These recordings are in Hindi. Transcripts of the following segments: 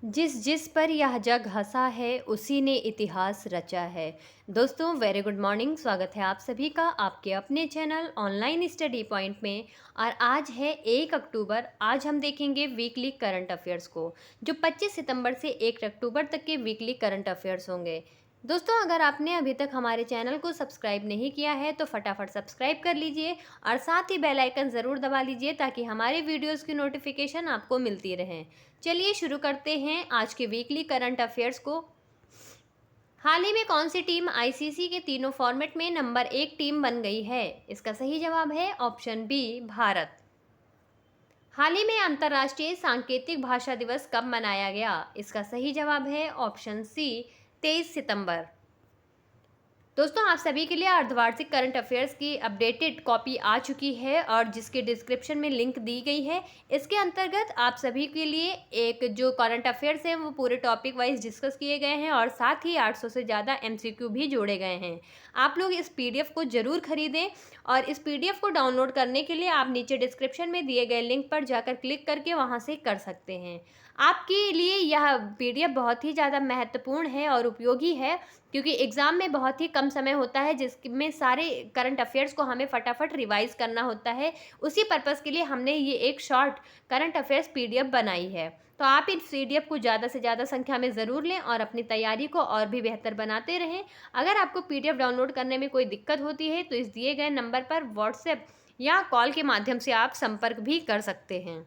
जिस जिस पर यह जग हँसा है उसी ने इतिहास रचा है। दोस्तों वेरी गुड मॉर्निंग, स्वागत है आप सभी का आपके अपने चैनल ऑनलाइन स्टडी पॉइंट में। और आज है 1 अक्टूबर। आज हम देखेंगे वीकली करंट अफेयर्स को, जो 25 सितंबर से 1 अक्टूबर तक के वीकली करंट अफेयर्स होंगे। दोस्तों अगर आपने अभी तक हमारे चैनल को सब्सक्राइब नहीं किया है तो फटाफट सब्सक्राइब कर लीजिए और साथ ही बेल आइकन ज़रूर दबा लीजिए ताकि हमारे वीडियोस की नोटिफिकेशन आपको मिलती रहे। चलिए शुरू करते हैं आज के वीकली करंट अफेयर्स को। हाल ही में कौन सी टीम आईसीसी के तीनों फॉर्मेट में नंबर 1 टीम बन गई है? इसका सही जवाब है ऑप्शन बी, भारत। हाल ही में अंतर्राष्ट्रीय सांकेतिक भाषा दिवस कब मनाया गया? इसका सही जवाब है ऑप्शन सी, 23 सितंबर। दोस्तों आप सभी के लिए अर्धवार्षिक करंट अफेयर्स की अपडेटेड कॉपी आ चुकी है और जिसके डिस्क्रिप्शन में लिंक दी गई है। इसके अंतर्गत आप सभी के लिए एक जो करंट अफेयर्स हैं वो पूरे टॉपिक वाइज डिस्कस किए गए हैं और साथ ही 800 से ज़्यादा एमसीक्यू भी जोड़े गए हैं। आप लोग इस पीडीएफ को ज़रूर खरीदें और इस पीडीएफ को डाउनलोड करने के लिए आप नीचे डिस्क्रिप्शन में दिए गए लिंक पर जाकर क्लिक करके वहाँ से कर सकते हैं। आपके लिए यह पीडीएफ बहुत ही ज़्यादा महत्वपूर्ण है और उपयोगी है, क्योंकि एग्ज़ाम में बहुत ही कम समय होता है जिसमें सारे करंट अफेयर्स को हमें फटाफट रिवाइज करना होता है। उसी पर्पज़ के लिए हमने ये एक शॉर्ट करंट अफेयर्स पीडीएफ बनाई है। तो आप इस पीडीएफ को ज़्यादा से ज़्यादा संख्या में ज़रूर लें और अपनी तैयारी को और भी बेहतर बनाते रहें। अगर आपको पीडीएफ डाउनलोड करने में कोई दिक्कत होती है तो इस दिए गए नंबर पर व्हाट्सएप या कॉल के माध्यम से आप संपर्क भी कर सकते हैं।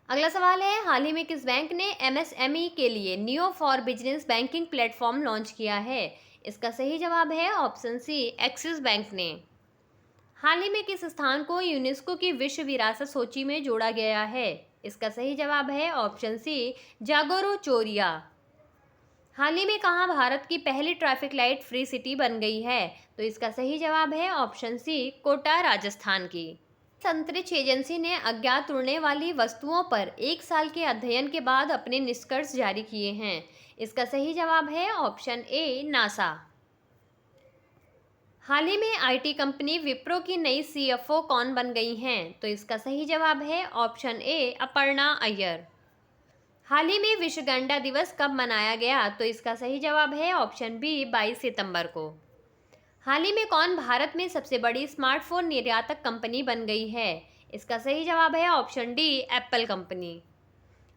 अगला सवाल है, हाल ही में किस बैंक ने एमएसएमई के लिए neo for business banking platform launch किया है? इसका सही जवाब है ऑप्शन सी, एक्सिस बैंक ने। हाल ही में किस स्थान को यूनेस्को की विश्व विरासत सूची में जोड़ा गया है? इसका सही जवाब है ऑप्शन सी, जागोरो चोरिया। हाल ही में कहाँ भारत की पहली ट्रैफिक लाइट फ्री सिटी बन गई है? तो इसका सही जवाब है ऑप्शन सी, कोटा राजस्थान की। अंतरिक्ष एजेंसी ने अज्ञात उड़ने वाली वस्तुओं पर 1 साल के अध्ययन के बाद अपने निष्कर्ष जारी किए हैं। इसका सही जवाब है ऑप्शन ए, नासा। हाल ही में आईटी कंपनी विप्रो की नई सीएफओ कौन बन गई हैं? तो इसका सही जवाब है ऑप्शन ए, अपर्णा अय्यर। हाल ही में विश्व गैंडा दिवस कब मनाया गया? तो इसका सही जवाब है ऑप्शन बी, 22 सितंबर को। हाल ही में कौन भारत में सबसे बड़ी स्मार्टफोन निर्यातक कंपनी बन गई है? इसका सही जवाब है ऑप्शन डी, एप्पल कंपनी।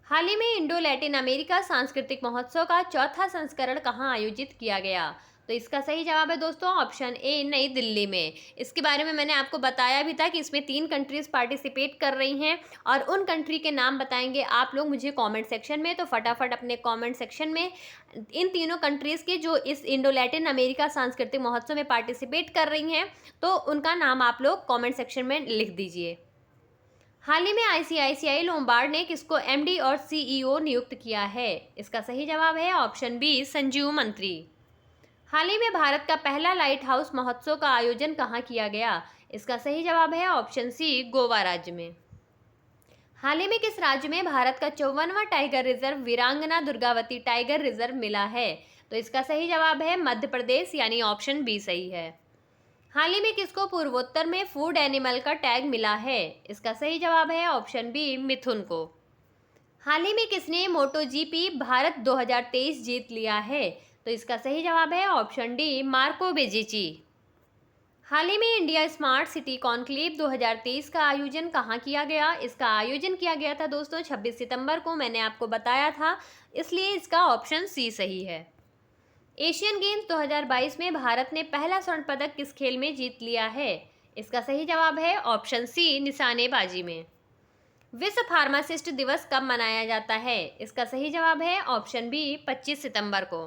हाल ही में इंडो लैटिन अमेरिका सांस्कृतिक महोत्सव का चौथा संस्करण कहाँ आयोजित किया गया? तो इसका सही जवाब है दोस्तों ऑप्शन ए, नई दिल्ली में। इसके बारे में मैंने आपको बताया भी था कि इसमें 3 कंट्रीज पार्टिसिपेट कर रही हैं और उन कंट्री के नाम बताएंगे आप लोग मुझे कमेंट सेक्शन में। तो फटाफट अपने कमेंट सेक्शन में इन तीनों कंट्रीज़ के जो इस इंडो लैटिन अमेरिका सांस्कृतिक महोत्सव में पार्टिसिपेट कर रही हैं तो उनका नाम आप लोग कॉमेंट सेक्शन में लिख दीजिए। हाल ही में आईसीआईसीआई लोम्बार्ड ने किसको एमडी और सीईओ नियुक्त किया है? इसका सही जवाब है ऑप्शन बी, संजीव मंत्री। हाल ही में भारत का पहला लाइट हाउस महोत्सव का आयोजन कहाँ किया गया? इसका सही जवाब है ऑप्शन सी, गोवा राज्य में। हाल ही में किस राज्य में भारत का 54वां टाइगर रिजर्व वीरांगना दुर्गावती टाइगर रिजर्व मिला है? तो इसका सही जवाब है मध्य प्रदेश, यानी ऑप्शन बी सही है। हाल ही में किसको पूर्वोत्तर में फूड एनिमल का टैग मिला है? इसका सही जवाब है ऑप्शन बी, मिथुन को। हाल ही में किसने मोटो जीपी भारत 2023 जीत लिया है? तो इसका सही जवाब है ऑप्शन डी, मार्को बेजिची। हाल ही में इंडिया स्मार्ट सिटी कॉन्क्लेव 2023 का आयोजन कहाँ किया गया? इसका आयोजन किया गया था दोस्तों 26 सितंबर को, मैंने आपको बताया था, इसलिए इसका ऑप्शन सी सही है। एशियन गेम्स 2022 में भारत ने पहला स्वर्ण पदक किस खेल में जीत लिया है? इसका सही जवाब है ऑप्शन सी, निशानेबाजी में। विश्व फार्मासिस्ट दिवस कब मनाया जाता है? इसका सही जवाब है ऑप्शन बी, 25 सितंबर को।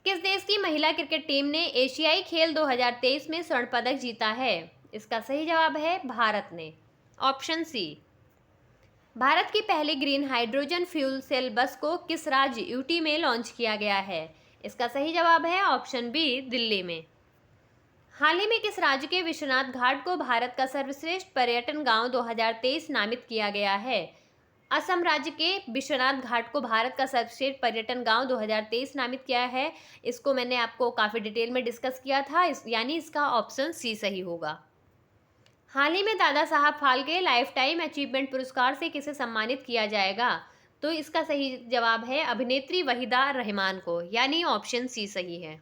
किस देश की महिला क्रिकेट टीम ने एशियाई खेल 2023 में स्वर्ण पदक जीता है? इसका सही जवाब है भारत ने, ऑप्शन सी। भारत की पहली ग्रीन हाइड्रोजन फ्यूल सेल बस को किस राज्य यूटी में लॉन्च किया गया है? इसका सही जवाब है ऑप्शन बी, दिल्ली में। हाल ही में किस राज्य के विश्वनाथ घाट को भारत का सर्वश्रेष्ठ पर्यटन गांव 2023 नामित किया गया है? असम राज्य के विश्वनाथ घाट को भारत का सर्वश्रेष्ठ पर्यटन गांव 2023 नामित किया है। इसको मैंने आपको काफ़ी डिटेल में डिस्कस किया था, यानी इसका ऑप्शन सी सही होगा। हाल ही में Dada Saheb Phalke life time achievement पुरस्कार से किसे सम्मानित किया जाएगा? तो इसका सही जवाब है अभिनेत्री वहीदा रहमान को, यानी ऑप्शन सी सही है।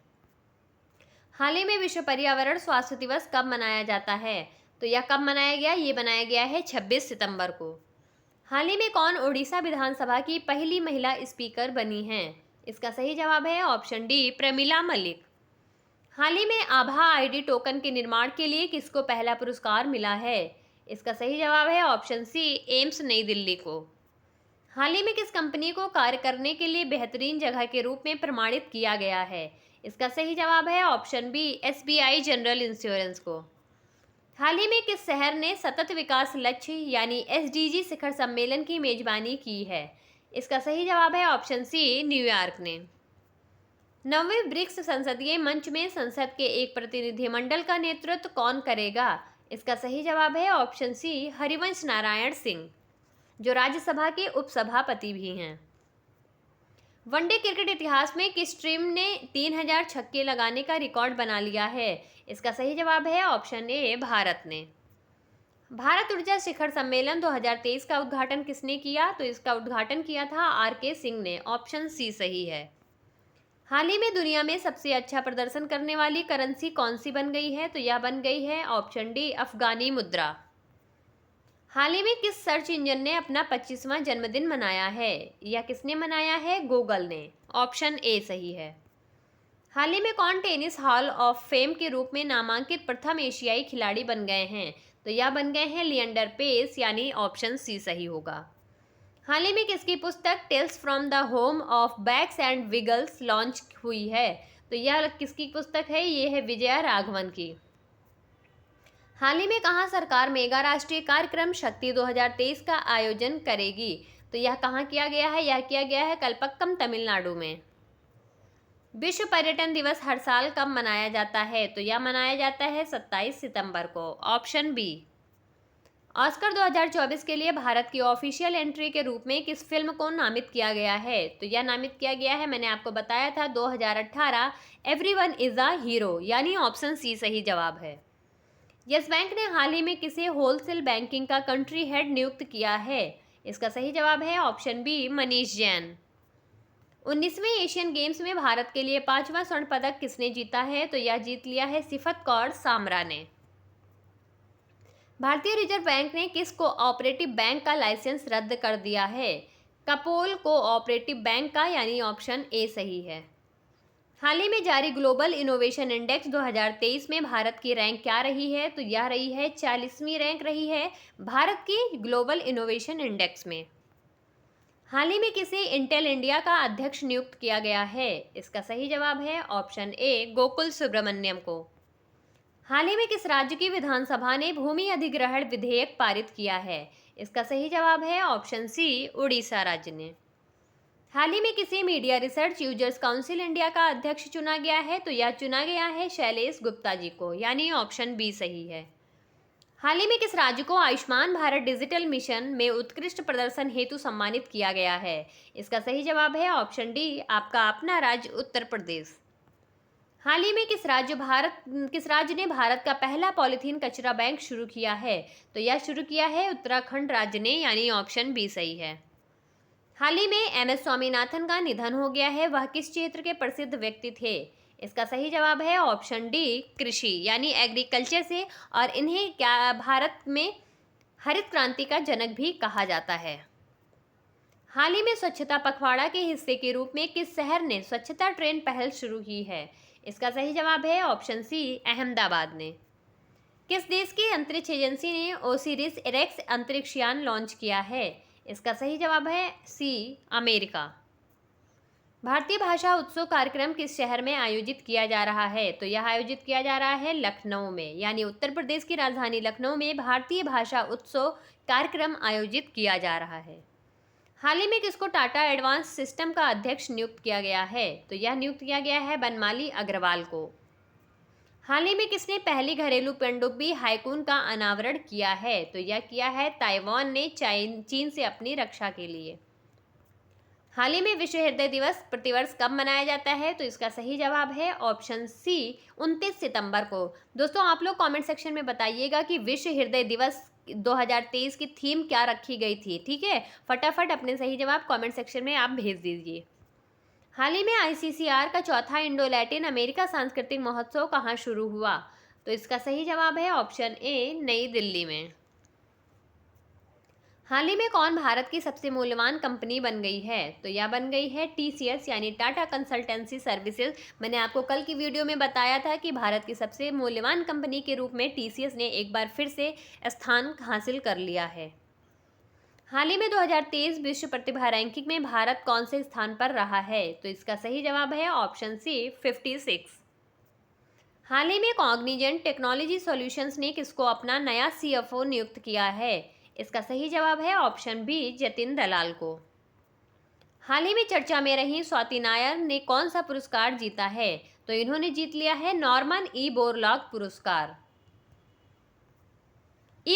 हाल ही में विश्व पर्यावरण स्वास्थ्य दिवस कब मनाया जाता है? तो यह कब मनाया गया? ये मनाया गया है 26 सितंबर को। हाल ही में कौन ओडिशा विधानसभा की पहली महिला स्पीकर बनी हैं? इसका सही जवाब है ऑप्शन डी प्रमिला मलिक। हाल ही में आभा आईडी टोकन के निर्माण के लिए किसको पहला पुरस्कार मिला है? इसका सही जवाब है ऑप्शन सी एम्स नई दिल्ली को। हाल ही में किस कंपनी को कार्य करने के लिए बेहतरीन जगह के रूप में प्रमाणित किया गया है? इसका सही जवाब है option B SBI general insurance को। हाल ही में किस शहर ने सतत विकास लक्ष्य यानी एसडीजी शिखर सम्मेलन की मेजबानी की है? इसका सही जवाब है ऑप्शन सी न्यूयॉर्क ने। 9वें ब्रिक्स संसदीय मंच में संसद के एक प्रतिनिधिमंडल का नेतृत्व कौन करेगा? इसका सही जवाब है ऑप्शन सी हरिवंश नारायण सिंह, जो राज्यसभा के उपसभापति भी हैं। वनडे क्रिकेट इतिहास में किस टीम ने 3000 छक्के लगाने का रिकॉर्ड बना लिया है? इसका सही जवाब है ऑप्शन ए भारत ने। भारत ऊर्जा शिखर सम्मेलन 2023 का उद्घाटन किसने किया? तो इसका उद्घाटन किया था आर.के. सिंह ने, ऑप्शन सी सही है। हाल ही में दुनिया में सबसे अच्छा प्रदर्शन करने वाली करेंसी कौन सी बन गई है? तो यह बन गई है ऑप्शन डी अफगानी मुद्रा। हाल ही में किस सर्च इंजन ने अपना 25वां जन्मदिन मनाया है? यह किसने मनाया है? गूगल ने, ऑप्शन ए सही है। हाल ही में कौन टेनिस हॉल ऑफ फेम के रूप में नामांकित प्रथम एशियाई खिलाड़ी बन गए हैं? तो यह बन गए हैं लिएंडर पेस, यानी ऑप्शन सी सही होगा। हाल ही में किसकी पुस्तक tales from the home of bags and wiggles launch हुई है? तो यह किसकी पुस्तक है? ये है विजया राघवन की। हाल ही में कहाँ सरकार मेगा राष्ट्रीय कार्यक्रम शक्ति 2023 का आयोजन करेगी? तो यह कहाँ किया गया है? यह किया गया है कलपक्कम, तमिलनाडु में। विश्व पर्यटन दिवस हर साल कब मनाया जाता है? तो यह मनाया जाता है 27 सितंबर को, ऑप्शन बी। ऑस्कर 2024 के लिए भारत की ऑफिशियल एंट्री के रूप में किस फिल्म को नामित किया गया है? तो यह नामित किया गया है, मैंने आपको बताया था, 2018 एवरीवन इज अ हीरो, यानी ऑप्शन सी सही जवाब है। यस बैंक ने हाल ही में किसे होलसेल बैंकिंग का कंट्री हेड नियुक्त किया है? इसका सही जवाब है ऑप्शन बी मनीष जैन। 19वें एशियन गेम्स में भारत के लिए 5वां स्वर्ण पदक किसने जीता है? तो यह जीत लिया है सिफत कौर सामरा ने। भारतीय रिजर्व बैंक ने किस कोऑपरेटिव बैंक का लाइसेंस रद्द कर दिया है? कपोल कोऑपरेटिव बैंक का, यानी ऑप्शन ए सही है। हाल ही में जारी ग्लोबल इनोवेशन इंडेक्स 2023 में भारत की रैंक क्या रही है? तो यह रही है 40वीं रैंक रही है भारत की ग्लोबल इनोवेशन इंडेक्स में। हाल ही में किसे इंटेल इंडिया का अध्यक्ष नियुक्त किया गया है? इसका सही जवाब है ऑप्शन ए गोकुल सुब्रमण्यम को। हाल ही में किस राज्य की विधानसभा ने भूमि अधिग्रहण विधेयक पारित किया है? इसका सही जवाब है ऑप्शन सी उड़ीसा राज्य ने। हाल ही में किसी media research users council India का अध्यक्ष चुना गया है? तो यह चुना गया है शैलेश गुप्ता जी को, यानी ऑप्शन बी सही है। हाल ही में किस राज्य को आयुष्मान भारत डिजिटल मिशन में उत्कृष्ट प्रदर्शन हेतु सम्मानित किया गया है? इसका सही जवाब है ऑप्शन डी आपका अपना राज्य उत्तर प्रदेश। हाल ही में किस राज्य ने भारत का पहला पॉलीथीन कचरा बैंक शुरू किया है? तो यह शुरू किया है उत्तराखंड राज्य ने, यानी ऑप्शन बी सही है। हाल ही में एम.एस. स्वामीनाथन का निधन हो गया है, वह किस क्षेत्र के प्रसिद्ध व्यक्ति थे? इसका सही जवाब है ऑप्शन डी कृषि, यानी एग्रीकल्चर से, और इन्हें क्या भारत में हरित क्रांति का जनक भी कहा जाता है। हाल ही में स्वच्छता पखवाड़ा के हिस्से के रूप में किस शहर ने स्वच्छता ट्रेन पहल शुरू की है? इसका सही जवाब है ऑप्शन सी अहमदाबाद ने। किस देश की अंतरिक्ष एजेंसी ने ओसिरिस रेक्स अंतरिक्ष यान लॉन्च किया है? इसका सही जवाब है सी अमेरिका। भारतीय भाषा उत्सव कार्यक्रम किस शहर में आयोजित किया जा रहा है? तो यह आयोजित किया जा रहा है लखनऊ में, यानी उत्तर प्रदेश की राजधानी लखनऊ में भारतीय भाषा उत्सव कार्यक्रम आयोजित किया जा रहा है। हाल ही में किसको टाटा एडवांस सिस्टम का अध्यक्ष नियुक्त किया गया है? तो यह नियुक्त किया गया है बनमाली अग्रवाल को। हाल ही में किसने पहली घरेलू पनडुब्बी हाइकून का अनावरण किया है? तो यह किया है ताइवान ने चीन से अपनी रक्षा के लिए। हाल ही में विश्व हृदय दिवस प्रतिवर्ष कब मनाया जाता है? तो इसका सही जवाब है ऑप्शन सी 29 सितंबर को। दोस्तों आप लोग कमेंट सेक्शन में बताइएगा कि विश्व हृदय दिवस 2023 की थीम क्या रखी गई थी। ठीक है, फटाफट अपने सही जवाब कमेंट सेक्शन में आप भेज दीजिए। हाल ही में ICCR का चौथा इंडो लैटिन अमेरिका सांस्कृतिक महोत्सव कहाँ शुरू हुआ। तो इसका सही जवाब है ऑप्शन ए, नई दिल्ली में। हाल ही में कौन भारत की सबसे मूल्यवान कंपनी बन गई है। तो यह बन गई है TCS यानी टाटा कंसल्टेंसी सर्विसेज। मैंने आपको कल की वीडियो में बताया था कि भारत की सबसे मूल्यवान कंपनी के रूप में TCS ने एक बार फिर से स्थान हासिल कर लिया है। हाल ही में 2023 विश्व प्रतिभा रैंकिंग में भारत कौन से स्थान पर रहा है। तो इसका सही जवाब है ऑप्शन सी, 56। हाल ही में कॉग्निजेंट टेक्नोलॉजी सॉल्यूशंस ने किसको अपना नया CFO नियुक्त किया है। इसका सही जवाब है ऑप्शन बी, जतिन दलाल को। हाल ही में चर्चा में रही स्वाति नायर ने कौन सा पुरस्कार जीता है। तो इन्होंने जीत लिया है नॉर्मन ई बोरलॉग पुरस्कार।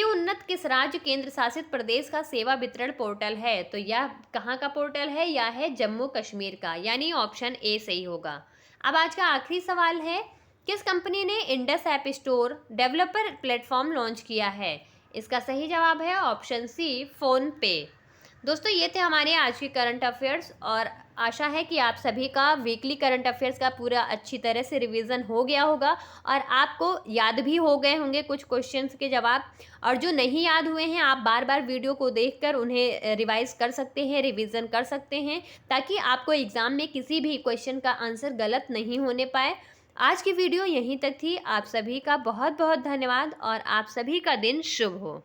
उन्नत किस राज्य केंद्र शासित प्रदेश का सेवा वितरण पोर्टल है। तो यह कहाँ का पोर्टल है, यह है जम्मू कश्मीर का, यानी ऑप्शन ए सही होगा। अब आज का आखिरी सवाल है, किस कंपनी ने Indus app store developer platform launch किया है। इसका सही जवाब है ऑप्शन सी, फोन पे। दोस्तों ये थे हमारे आज के करंट अफेयर्स, और आशा है कि आप सभी का वीकली करंट अफेयर्स का पूरा अच्छी तरह से रिवीजन हो गया होगा और आपको याद भी हो गए होंगे कुछ क्वेश्चंस के जवाब। और जो नहीं याद हुए हैं आप बार बार वीडियो को देखकर उन्हें रिवाइज कर सकते हैं, रिवीजन कर सकते हैं, ताकि आपको एग्ज़ाम में किसी भी क्वेश्चन का आंसर गलत नहीं होने पाए। आज की वीडियो यहीं तक थी। आप सभी का बहुत बहुत धन्यवाद और आप सभी का दिन शुभ हो।